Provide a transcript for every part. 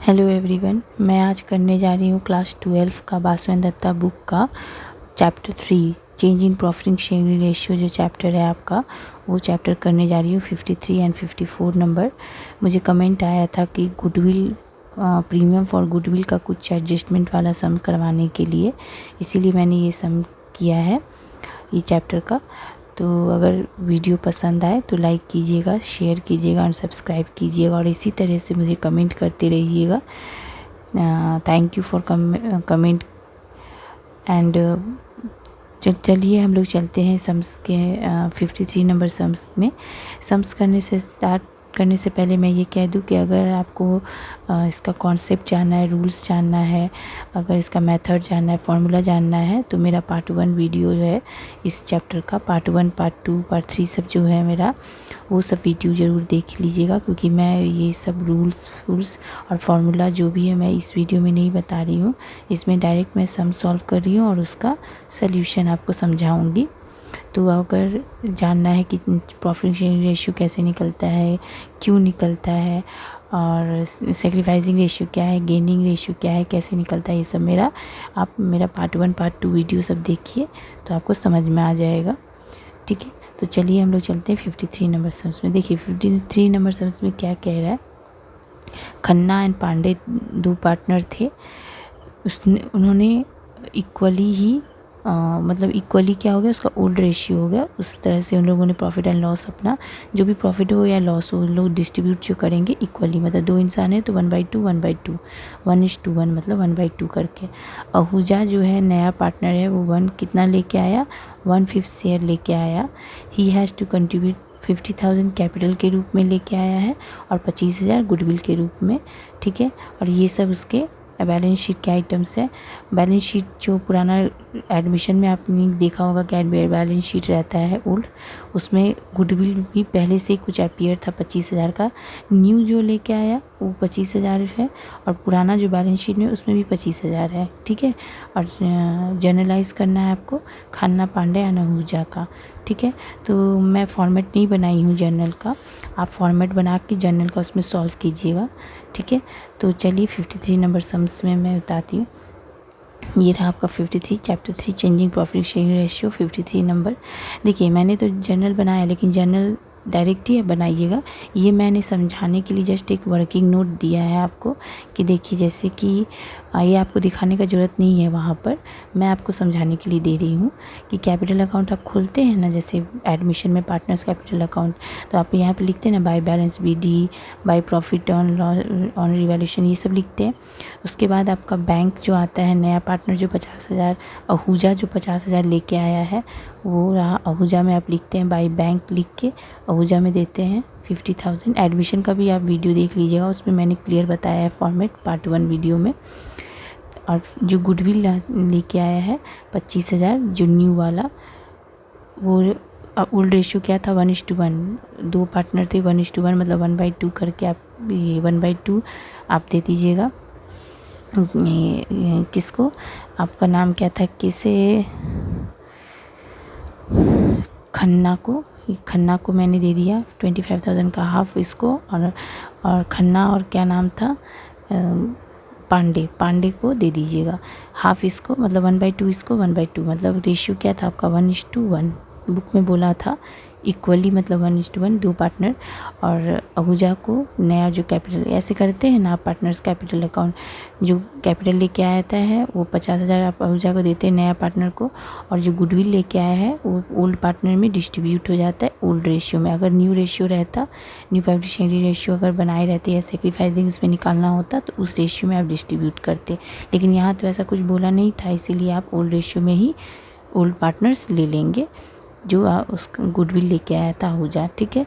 Hello everyone, मैं आज करने जा रही हूँ क्लास 12 का बासुएन दत्ता बुक का chapter 3 change in profit sharing ratio जो चैप्टर है आपका, वो चैप्टर करने जा रही हूँ 53 एंड 54 नंबर। मुझे कमेंट आया था कि गुडविल प्रीमियम फॉर गुडविल का कुछ एडजस्टमेंट वाला सम करवाने के लिए, इसीलिए मैंने ये सम किया है ये चैप्टर का। तो अगर वीडियो पसंद आए तो लाइक कीजिएगा, शेयर कीजिएगा और सब्सक्राइब कीजिएगा और इसी तरह से मुझे कमेंट करते रहिएगा। Thank you for comment and चलिए हम लोग चलते हैं सम्स के 53 नंबर सम्स में। सम्स करने से पहले मैं ये कह दूं कि अगर आपको इसका कॉन्सेप्ट जानना है, रूल्स जानना है, अगर इसका मेथड जानना है, फार्मूला जानना है, तो मेरा पार्ट 1 वीडियो जो है इस चैप्टर का, पार्ट 1, पार्ट 2, पार्ट 3 सब जो है मेरा, वो सब वीडियो ज़रूर देख लीजिएगा, क्योंकि मैं ये सब रूल्स और फार्मूला जो भी है मैं इस वीडियो में नहीं बता रही हूँ। इसमें डायरेक्ट मैं सम सॉल्व कर रही हूँ और उसका सल्यूशन आपको समझाऊँगी। तो अगर जानना है कि प्रॉफिट शेयरिंग रेशियो कैसे निकलता है, क्यों निकलता है, और सेक्रीफाइसिंग रेशियो क्या है, गेनिंग रेशियो क्या है, कैसे निकलता है, ये सब आप मेरा पार्ट 1 पार्ट 2 वीडियो सब देखिए तो आपको समझ में आ जाएगा। ठीक है, तो चलिए हम लोग चलते हैं 53 नंबर सम्स में। देखिए 53 नंबर सम्स में क्या कह रहा है। खन्ना एंड पांडे 2 पार्टनर थे, उन्होंने इक्वली ही मतलब इक्वली क्या हो गया, उसका ओल्ड रेशियो हो गया। उस तरह से उन लोगों ने प्रॉफिट एंड लॉस, अपना जो भी प्रॉफिट हो या लॉस हो, लोग डिस्ट्रीब्यूट जो करेंगे इक्वली। मतलब 2 इंसान है तो 1/2 1/2 1:1 मतलब 1/2 करके। आहूजा जो है नया पार्टनर है, वो 1 कितना लेके आया, 1/5 शेयर लेके आया। He has to contribute 50,000 capital के रूप में लेके आया है और 25,000 गुडविल के रूप में। ठीक है, और ये सब उसके बैलेंस शीट के आइटम्स है। बैलेंस शीट जो पुराना एडमिशन में आपने देखा होगा कि बैलेंस शीट रहता है ओल्ड, उसमें गुडविल भी पहले से कुछ अपीयर था 25,000 का। न्यू जो लेके आया वो 25,000 है और पुराना जो बैलेंस शीट में उसमें भी 25,000 है। ठीक है, और जनरलाइज करना है आपको खन्ना, पांडे एंड आहूजा का। ठीक है, तो मैं फॉर्मेट नहीं बनाई हूँ जर्नल का, आप फॉर्मेट बना के जर्नल का उसमें सॉल्व कीजिएगा। ठीक है, तो चलिए 53 नंबर सम्स में मैं बताती हूँ। ये रहा आपका 53 chapter 3 changing profit sharing ratio 53 number. देखिए मैंने तो जर्नल बनाया, लेकिन जर्नल डायरेक्ट ही बनाइएगा। ये मैंने समझाने के लिए जस्ट एक वर्किंग नोट दिया है आपको कि देखिए, जैसे कि ये आपको दिखाने का ज़रूरत नहीं है वहाँ पर, मैं आपको समझाने के लिए दे रही हूँ कि कैपिटल अकाउंट आप खोलते हैं ना, जैसे एडमिशन में पार्टनर्स कैपिटल अकाउंट, तो आप यहाँ पे लिखते हैं ना by balance BD, by profit on revaluation, ये सब लिखते हैं। उसके बाद आपका बैंक जो आता है, नया पार्टनर जो 50,000, आहूजा जो 50,000 लेके आया है, वो रहा। आहूजा में आप लिखते हैं बाय बैंक, लिख के आहूजा में देते हैं 50,000। एडमिशन का भी आप वीडियो देख लीजिएगा, उसमें मैंने क्लियर बताया है फॉर्मेट पार्ट 1 वीडियो में। और जो गुडविल लेके आया है 25,000 जो न्यू वाला, वो ओल्ड रेशियो क्या था, 1:1। 2 पार्टनर थे, 1:1 मतलब 1/2 करके आप ये 1/2 आप दे दीजिएगा। किसको, आपका नाम क्या था, किसे, खन्ना को मैंने दे दिया 25,000 का हाफ इसको, और खन्ना और क्या नाम था, पांडे को दे दीजिएगा हाफ इसको, मतलब 1/2 इसको, 1/2 मतलब रेशियो क्या था आपका 1:1। बुक में बोला था इक्वली मतलब 1:1 2 पार्टनर। और आहूजा को नया जो कैपिटल ऐसे करते हैं ना आप, पार्टनर्स कैपिटल अकाउंट, जो कैपिटल लेके आता है वो 50,000 आप आहूजा को देते हैं नया पार्टनर को, और जो गुडविल लेके आया है वो ओल्ड पार्टनर में डिस्ट्रीब्यूट हो जाता है ओल्ड रेशियो में। अगर न्यू रेशियो रहता, न्यू प्रॉफिट शेयरिंग रेशियो अगर बनाए रहते या सेक्रीफाइसिंग इसमें निकालना होता तो उस रेशियो में आप डिस्ट्रीब्यूट करते, लेकिन यहाँ तो ऐसा कुछ बोला नहीं था, इसीलिए आप ओल्ड रेशियो में ही ओल्ड पार्टनर्स ले लेंगे जो उस गुडविल लेके आया था आहूजा। ठीक है,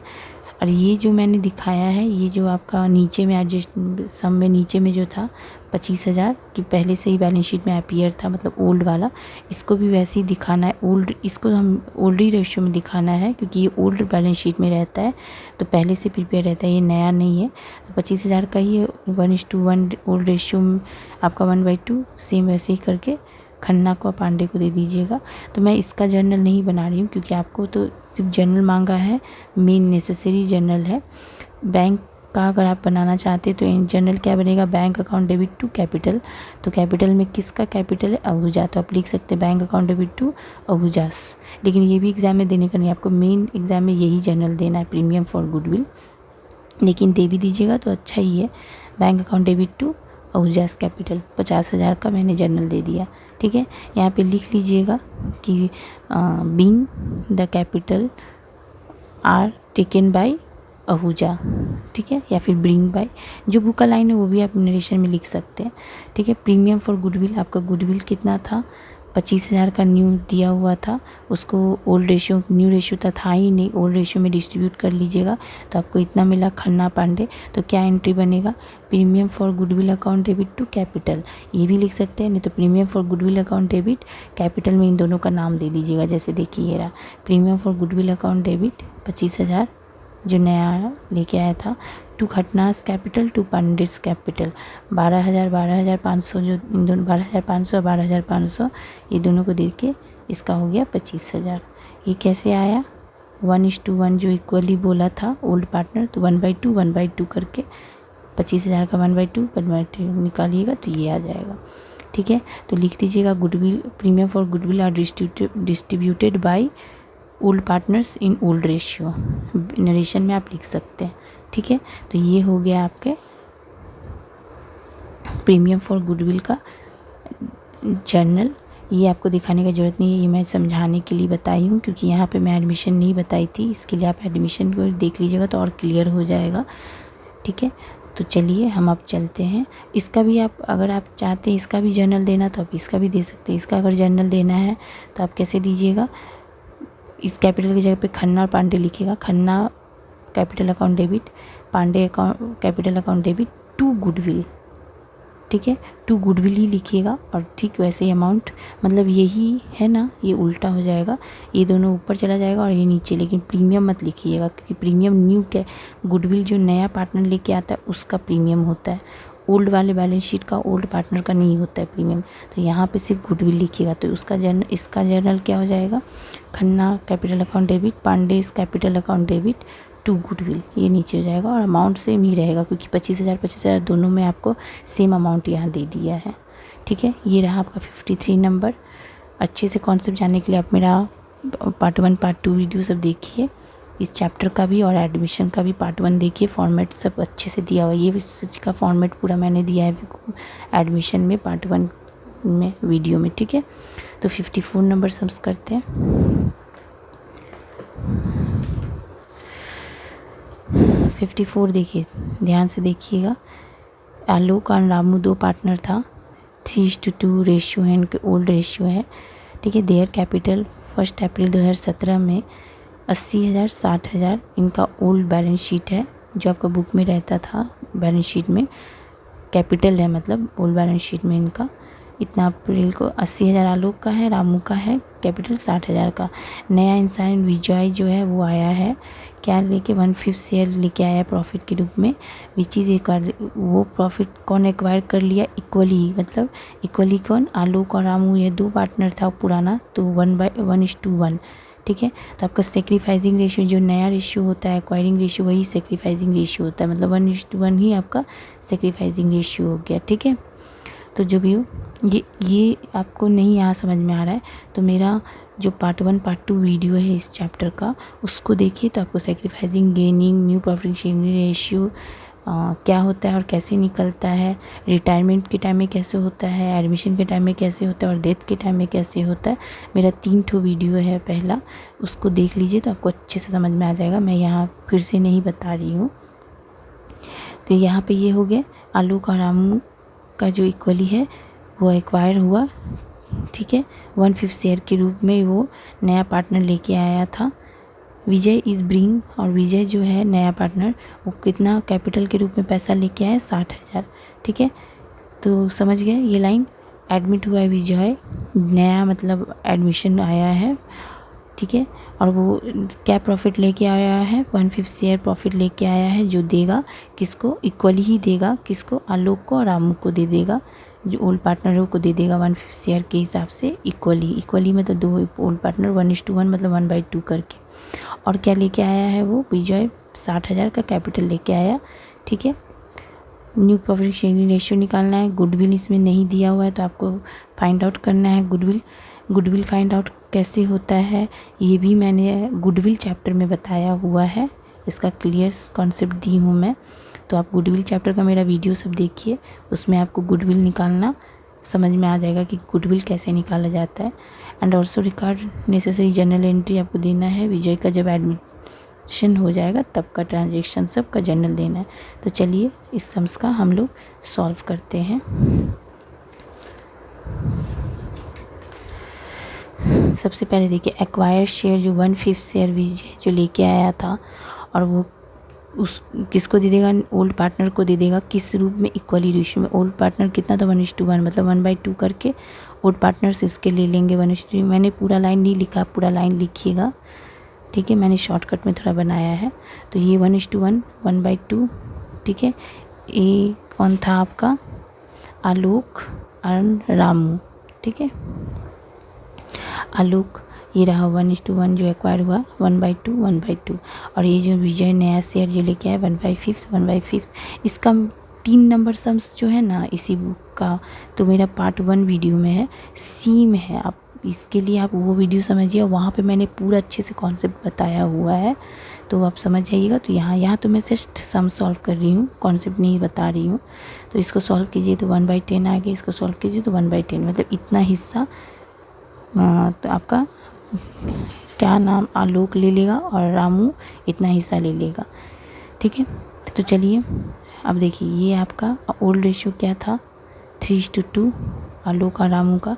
और ये जो मैंने दिखाया है, ये जो आपका नीचे में एडजस्ट सम में नीचे में जो था 25,000 की पहले से ही बैलेंस शीट में अपीयर था, मतलब ओल्ड वाला, इसको भी वैसे ही दिखाना है। ओल्ड, इसको हम ओल्ड ही रेशियो में दिखाना है, क्योंकि ये ओल्ड बैलेंस शीट में रहता है तो पहले से प्रिपेयर रहता है, ये नया नहीं है। तो 25,000 का ही 1:1 ओल्ड रेशियो में आपका 1/2 सेम वैसे ही करके खन्ना को, पांडे को दे दीजिएगा। तो मैं इसका जर्नल नहीं बना रही हूँ, क्योंकि आपको तो सिर्फ जर्नल मांगा है, मेन नेसेसरी जर्नल है। बैंक का अगर आप बनाना चाहते हैं तो इन जनरल क्या बनेगा, bank account debit to capital. तो कैपिटल में किसका कैपिटल है, अहूजा, तो आप लिख सकते हैं बैंक अकाउंट डेबिट टू अहूजास। लेकिन ये भी एग्जाम में देने का नहीं, आपको मेन एग्जाम में यही जनरल देना है, प्रीमियम फॉर गुडविल। लेकिन दे भी दीजिएगा तो अच्छा ही है, bank account debit to Ahuja's capital 50,000 का मैंने जनरल दे दिया। ठीक है, यहाँ पे लिख लीजिएगा कि being the capital R taken by Ahuja. ठीक है, या फिर ब्रिंग बाय, जो बुक का लाइन है वो भी आप नरेशन में लिख सकते हैं। ठीक है, प्रीमियम फॉर गुडविल, आपका गुडविल कितना था, 25,000 का न्यू दिया हुआ था, उसको ओल्ड रेशियो न्यू रेशियो था ही नहीं, ओल्ड रेशियो में डिस्ट्रीब्यूट कर लीजिएगा तो आपको इतना मिला खन्ना पांडे। तो क्या एंट्री बनेगा, premium for goodwill account debit to capital, ये भी लिख सकते हैं, नहीं तो premium for goodwill account debit capital में इन दोनों का नाम दे दीजिएगा। जैसे देखिए ये रहा, premium for goodwill account debit 25,000 जो नया लेके आया था, टू खटनास कैपिटल टू पांडेस कैपिटल 12,000 12,500, जो इन दोनों 12,500 और 12,500 ये दोनों को दे के इसका हो गया 25,000। ये कैसे आया, 1:1 जो इक्वली बोला था ओल्ड पार्टनर, तो 1/2 करके 25,000 का 1/2 निकालिएगा तो ये आ जाएगा। ठीक है, तो लिख दीजिएगा goodwill, premium for goodwill are distributed by old partners in old ratio, narration में आप लिख सकते हैं। ठीक है, तो ये हो गया आपके प्रीमियम फॉर गुडविल का जर्नल। ये आपको दिखाने की ज़रूरत नहीं है, ये मैं समझाने के लिए बताई हूँ, क्योंकि यहाँ पे मैं एडमिशन नहीं बताई थी, इसके लिए आप एडमिशन को देख लीजिएगा तो और क्लियर हो जाएगा। ठीक है, तो चलिए हम अब चलते हैं। इसका भी आप अगर आप चाहते हैं इसका भी जर्नल देना तो आप इसका भी दे सकते हैं। इसका अगर जर्नल देना है तो आप कैसे दीजिएगा, इस कैपिटल की जगह पे खन्ना और पांडे लिखिएगा, Khanna capital account debit, Pande account capital account debit to goodwill. ठीक है, टू गुडविल ही लिखिएगा, और ठीक वैसे ही अमाउंट, मतलब यही है ना, ये उल्टा हो जाएगा, ये दोनों ऊपर चला जाएगा और ये नीचे, लेकिन प्रीमियम मत लिखिएगा, क्योंकि प्रीमियम न्यू के गुडविल जो नया पार्टनर लेके आता है उसका प्रीमियम होता है, ओल्ड वाले बैलेंस शीट का ओल्ड पार्टनर का नहीं होता है प्रीमियम। तो यहाँ पे सिर्फ गुडविल लिखिएगा, तो उसका इसका जर्नल क्या हो जाएगा, Khanna capital account debit Pandey's capital account debit to goodwill, ये नीचे हो जाएगा, और अमाउंट सेम ही रहेगा, क्योंकि 25,000 दोनों में आपको सेम अमाउंट यहाँ दे दिया है। ठीक है, ये रहा आपका 53 नंबर। अच्छे से कॉन्सेप्ट जानने के लिए आप मेरा पार्ट 1 पार्ट 2 वीडियो सब देखिए, इस चैप्टर का भी और एडमिशन का भी पार्ट 1 देखिए, फॉर्मेट सब अच्छे से दिया हुआ है, ये इसका फॉर्मेट पूरा मैंने दिया है एडमिशन में पार्ट 1 में वीडियो में। ठीक है, तो 54 नंबर सम्स करते हैं। 54 देखिए, ध्यान से देखिएगा, आलोक और रामू दो पार्टनर था, 3:2 रेशियो है, इनके ओल्ड रेशियो है। ठीक है, देयर कैपिटल 1 अप्रैल 2017 में 80,000 60,000 इनका ओल्ड बैलेंस शीट है, जो आपका बुक में रहता था, बैलेंस शीट में कैपिटल है, मतलब ओल्ड बैलेंस शीट में इनका इतना अप्रैल को 80,000 आलोक का है, रामू का है कैपिटल 60,000 का। नया इंसान विजय जो है वो आया है, क्या लेके 1/5 शेयर लेके आया प्रॉफिट के रूप में, विच इज़ वो प्रॉफिट कौन एक्वायर कर लिया, इक्वली, मतलब इक्वली कौन, आलोक और रामू, ये दो पार्टनर था पुराना, तो 1:1। ठीक है, तो आपका सेक्रीफाइसिंग रेशियो जो नया रेशियो होता है, एक्वायरिंग रेशियो वही सेक्रीफाइसिंग रेशियो होता है, मतलब 1:1 ही आपका सेक्रीफाइसिंग रेशियो हो गया। ठीक है, तो जो भी हो, ये आपको नहीं यहाँ समझ में आ रहा है तो मेरा जो पार्ट 1 पार्ट 2 वीडियो है इस चैप्टर का, उसको देखिए, तो आपको sacrificing gaining new profit sharing ratio क्या होता है और कैसे निकलता है, रिटायरमेंट के टाइम में कैसे होता है, एडमिशन के टाइम में कैसे होता है और डेथ के टाइम में कैसे होता है, मेरा 3 ठो वीडियो है पहला, उसको देख लीजिए तो आपको अच्छे से समझ में आ जाएगा, मैं यहाँ फिर से नहीं बता रही हूँ। तो यहाँ पे ये हो गया, आलोक और रामू का जो इक्वली है वो एक्वायर हुआ। ठीक है, 1/5 शेयर के रूप में वो नया पार्टनर लेके आया था, विजय इज़ ब्रिंग, और विजय जो है नया पार्टनर वो कितना कैपिटल के रूप में पैसा लेके आया, 60,000। ठीक है, तो समझ गए, ये लाइन एडमिट हुआ है विजय, नया मतलब एडमिशन आया है। ठीक है, और वो क्या प्रॉफिट लेके आया है, 1/5 शेयर प्रॉफिट लेके आया है, जो देगा किसको, इक्वली ही देगा, किसको, आलोक को और रामू को दे देगा, जो ओल्ड पार्टनरों को दे देगा 1/5 शेयर के हिसाब से, इक्वली में तो दो ओल्ड पार्टनर 1:1 मतलब 1/2 करके। और क्या लेके आया है वो विजय, 60,000 का कैपिटल लेके आया। ठीक है। न्यू प्रॉफिट शेयरिंग रेशियो निकालना है। गुडविल इसमें नहीं दिया हुआ है तो आपको फाइंड आउट करना है गुडविल फाइंड आउट कैसे होता है ये भी मैंने गुडविल चैप्टर में बताया हुआ है, इसका क्लियर कॉन्सेप्ट दी हूँ मैं। तो आप गुडविल चैप्टर का मेरा वीडियो सब देखिए, उसमें आपको गुडविल निकालना समझ में आ जाएगा कि गुडविल कैसे निकाला जाता है। And also record necessary journal entry आपको देना है। विजय का जब एडमिशन हो जाएगा तब का ट्रांजेक्शन सब का जर्नल देना है। तो चलिए इस सम्स का हम लोग सॉल्व करते हैं। सबसे पहले देखिए, एक्वायर शेयर जो 1/5 शेयर विजय जो लेके आया था और वो उस किसको दे देगा, ओल्ड पार्टनर को दे देगा। किस रूप में, इक्वली रेशियो में। ओल्ड पार्टनर कितना था 1:1, मतलब 1/2 करके ओल्ड पार्टनर्स इसके ले लेंगे 1:3। मैंने पूरा लाइन नहीं लिखा, पूरा लाइन लिखिएगा, ठीक है। मैंने शॉर्टकट में थोड़ा बनाया है। तो ये 1:1 1/2, ठीक है। ए कौन था आपका, आलोक और रामू, ठीक है। आलोक ये रहा 1:1 जो एक्वायर हुआ 1/2 और ये जो विजय नया शेयर जो लेके आया 1/5। इसका 3 नंबर सम्स जो है ना इसी बुक का, तो मेरा पार्ट 1 वीडियो में है, सी में है। आप इसके लिए आप वो वीडियो समझिए, वहाँ पे मैंने पूरा अच्छे से कॉन्सेप्ट बताया हुआ है, तो आप समझ जाइएगा। तो यहाँ तो मैं जस्ट सम सॉल्व कर रही हूँ, कॉन्सेप्ट नहीं बता रही हूँ। तो इसको सॉल्व कीजिए तो 1/10 आ गया, इसको सॉल्व कीजिए तो 1/10, मतलब इतना हिस्सा तो आपका क्या नाम आलोक ले लेगा और रामू इतना हिस्सा ले लेगा, ठीक है। तो चलिए अब देखिए, ये आपका ओल्ड रेशियो क्या था 3:2 आलोक और रामू का।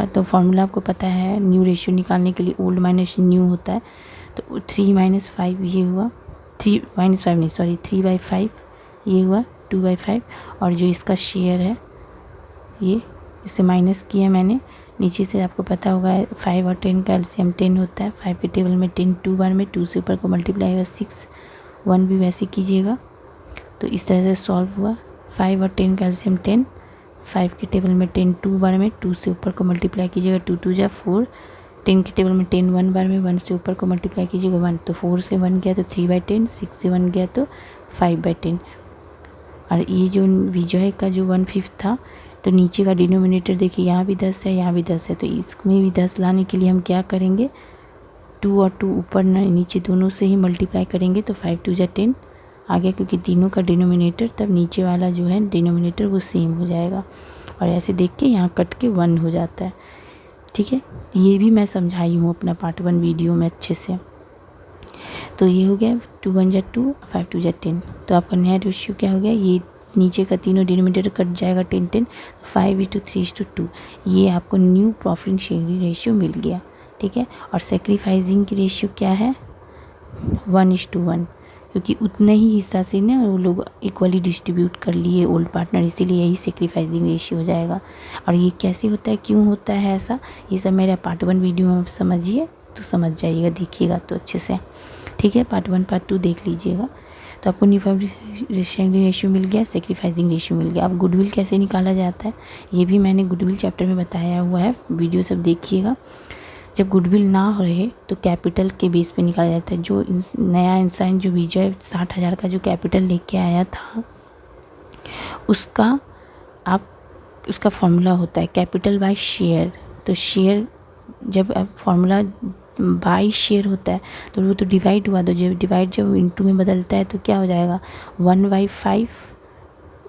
तो फॉर्मूला आपको पता है, न्यू रेशियो निकालने के लिए ओल्ड माइनस न्यू होता है। तो 3 - 5 ये हुआ, 3 - 5 नहीं सॉरी 3/5 ये हुआ 2/5। और जो इसका शेयर है ये इससे माइनस किया मैंने, नीचे से आपको पता होगा 5 और 10 का एलसीएम 10 होता है। 5 के टेबल में 10 2 बार में, 2 से ऊपर को मल्टीप्लाई हुआ 6, 1 भी वैसे कीजिएगा। तो इस तरह से सॉल्व हुआ। 5 और 10 का एलसीएम 10, 5 के टेबल में 10 2 बार में, 2 से ऊपर को मल्टीप्लाई कीजिएगा 2 2 जा 4। 10 के टेबल में 10 1 बार में, 1 से ऊपर को मल्टीप्लाई कीजिएगा 1, तो 4 से 1 गया तो 3/10, 6 से 1 गया तो 5/10। और ये जो विजय का जो 1/5 था, तो नीचे का डिनोमिनेटर देखिए, यहाँ भी 10 है, यहाँ भी 10 है, तो इसमें भी 10 लाने के लिए हम क्या करेंगे, 2 और 2 ऊपर नीचे दोनों से ही मल्टीप्लाई करेंगे तो 5 2 जा 10 आ गया, क्योंकि तीनों का डिनोमिनेटर तब नीचे वाला जो है डिनोमिनेटर वो सेम हो जाएगा। और ऐसे देख के यहाँ कट के 1 हो जाता है, ठीक है। ये भी मैं समझाई हूँ अपना पार्ट 1 वीडियो में अच्छे से। तो ये हो गया 2 1 जा 2, 5 2 जा 10। तो आपका नया रेशियो क्या हो गया, ये नीचे का तीनों डिनोमिनेटर कट जाएगा 10 10, 5:3:2। ये आपको न्यू प्रॉफिट शेयरिंग रेशियो मिल गया, ठीक है। और सेक्रीफाइसिंग की रेशियो क्या है 1:1, क्योंकि उतने ही हिस्सा से ना वो लोग इक्वली डिस्ट्रीब्यूट कर लिए ओल्ड पार्टनर, इसीलिए यही सेक्रीफाइसिंग रेशियो हो जाएगा। और ये कैसे होता है, क्यों होता है ऐसा, ये सब मेरा पार्ट 1 वीडियो में समझिए तो समझ जाइएगा, देखिएगा तो अच्छे से, ठीक है। पार्ट 1 पार्ट 2 देख लीजिएगा। तो आपको न्यू प्रॉफिट शेयरिंग रेशियो मिल गया, सेक्रीफाइसिंग रेशियो मिल गया। अब गुडविल कैसे निकाला जाता है ये भी मैंने गुडविल चैप्टर में बताया हुआ है, वीडियो सब देखिएगा। जब गुडविल ना रहे तो कैपिटल के बेस पे निकाला जाता है। जो नया इंसान जो विजय 60,000 का जो कैपिटल लेके आया था, उसका फॉर्मूला होता है कैपिटल बाय शेयर। तो शेयर जब फॉर्मूला बाई शेयर होता है तो वो तो डिवाइड हुआ, तो जब डिवाइड जब इनटू में बदलता है तो क्या हो जाएगा 1/5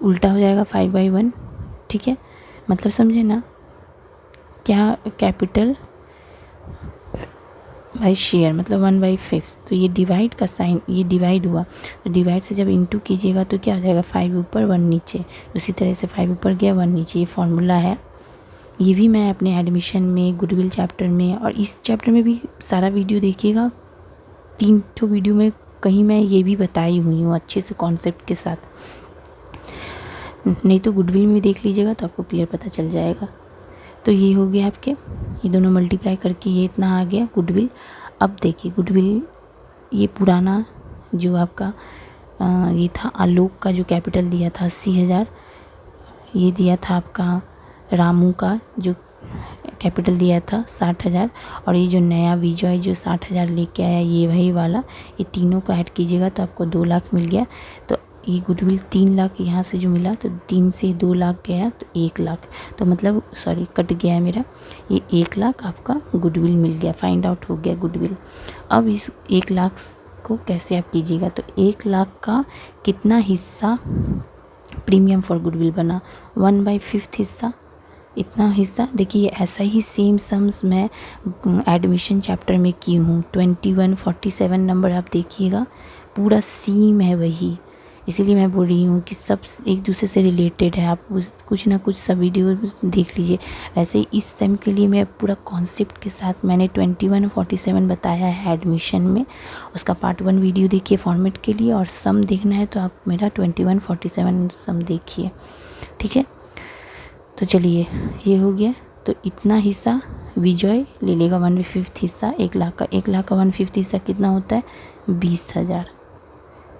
उल्टा हो जाएगा 5/1, ठीक है। मतलब समझे ना, क्या कैपिटल बाई शेयर मतलब 1/5। तो ये डिवाइड का साइन, ये डिवाइड हुआ, तो डिवाइड से जब इनटू कीजिएगा तो क्या हो जाएगा 5 ऊपर 1 नीचे, उसी तरह से 5 ऊपर गया 1 नीचे, ये फॉर्मूला है। ये भी मैं अपने एडमिशन में गुडविल चैप्टर में और इस चैप्टर में भी सारा वीडियो देखिएगा, 3 तो वीडियो में कहीं मैं ये भी बताई हुई हूँ अच्छे से कॉन्सेप्ट के साथ, नहीं तो गुडविल में देख लीजिएगा तो आपको क्लियर पता चल जाएगा। तो ये हो गया आपके, ये दोनों मल्टीप्लाई करके ये इतना आ गया गुडविल। अब देखिए गुडविल ये पुराना जो आपका ये था आलोक का जो कैपिटल दिया था 80,000, ये दिया था आपका रामू का जो कैपिटल दिया था 60,000, और ये जो नया विजय जो 60,000 लेके आया ये वही वाला, ये तीनों को ऐड कीजिएगा तो आपको 2 लाख मिल गया। तो ये गुडविल 3 लाख यहाँ से जो मिला, तो 3 से 2 लाख गया तो 1 लाख, तो मतलब सॉरी कट गया है मेरा, ये 1 लाख आपका गुडविल मिल गया, फाइंड आउट हो गया गुडविल। अब इस 1 लाख को कैसे आप कीजिएगा, तो 1 लाख का कितना हिस्सा प्रीमियम फॉर गुडविल बना, 1/5 हिस्सा, इतना हिस्सा। देखिए ऐसा ही सेम सम्स मैं एडमिशन चैप्टर में की हूँ, 2147 नंबर आप देखिएगा, पूरा सेम है वही, इसीलिए मैं बोल रही हूँ कि सब एक दूसरे से रिलेटेड है, आप कुछ ना कुछ सब वीडियो देख लीजिए। वैसे इस सेम के लिए मैं पूरा कॉन्सेप्ट के साथ मैंने 2147 बताया है एडमिशन में, उसका पार्ट 1 वीडियो देखिए फॉर्मेट के लिए, और सम देखना है तो आप मेरा 2147 सम देखिए, ठीक है। तो चलिए ये हो गया, तो इतना हिस्सा विजय ले लेगा, 1/5 हिस्सा 1 लाख का, 1 लाख का 1/5 हिस्सा कितना होता है, 20,000,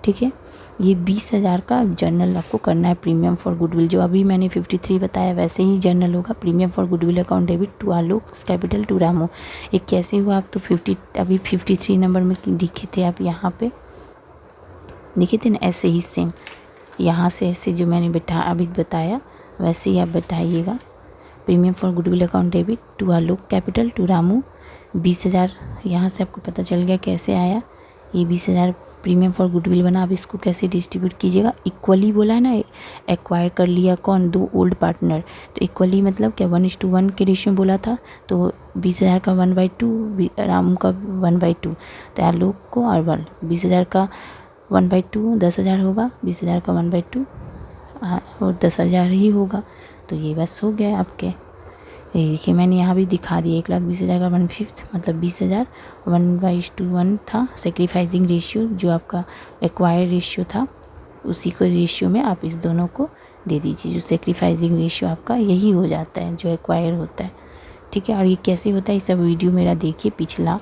ठीक है। ये 20,000 का जर्नल आपको करना है प्रीमियम फॉर गुडविल, जो अभी मैंने 53 बताया वैसे ही जर्नल होगा, premium for goodwill account debit to Alok capital to Ramu. ये कैसे हुआ, आप तो 53 नंबर में दिखे थे, आप यहाँ पे दिखे थे ना, ऐसे ही सेम यहाँ से ऐसे जो मैंने अभी बताया वैसे ही आप बताइएगा। Premium for goodwill account debit to Alok capital to Ramu, 20,000 यहाँ से आपको पता चल गया कैसे आया, ये 20,000 प्रीमियम फॉर गुडविल बना। अब इसको कैसे डिस्ट्रीब्यूट कीजिएगा, इक्वली बोला है ना, एक्वायर कर लिया कौन, 2 ओल्ड पार्टनर, तो इक्वली मतलब क्या 1:1 के रेशियो बोला था, तो 20,000 का 1/2, रामू का 1/2, तो आलोक को और 20,000 का 1/2 10,000 होगा, 20,000 का 1/2 और 10,000 ही होगा, तो ये बस हो गया आपके। ये देखिए मैंने यहाँ भी दिखा दिया, 1,20,000 का 1/5 मतलब 20,000, 1/1 था सेक्रीफाइसिंग रेशियो, जो आपका एक्वायर रेशियो था उसी को रेशियो में आप इस दोनों को दे दीजिए, जो सेक्रीफाइसिंग रेशियो आपका यही हो जाता है जो एक्वायर होता है, ठीक है। और ये कैसे होता है, ये सब वीडियो मेरा देखिए पिछला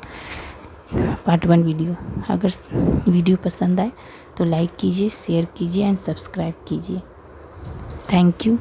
पार्ट 1 वीडियो। अगर वीडियो पसंद आए तो लाइक कीजिए, शेयर कीजिए एंड सब्सक्राइब कीजिए। Thank you.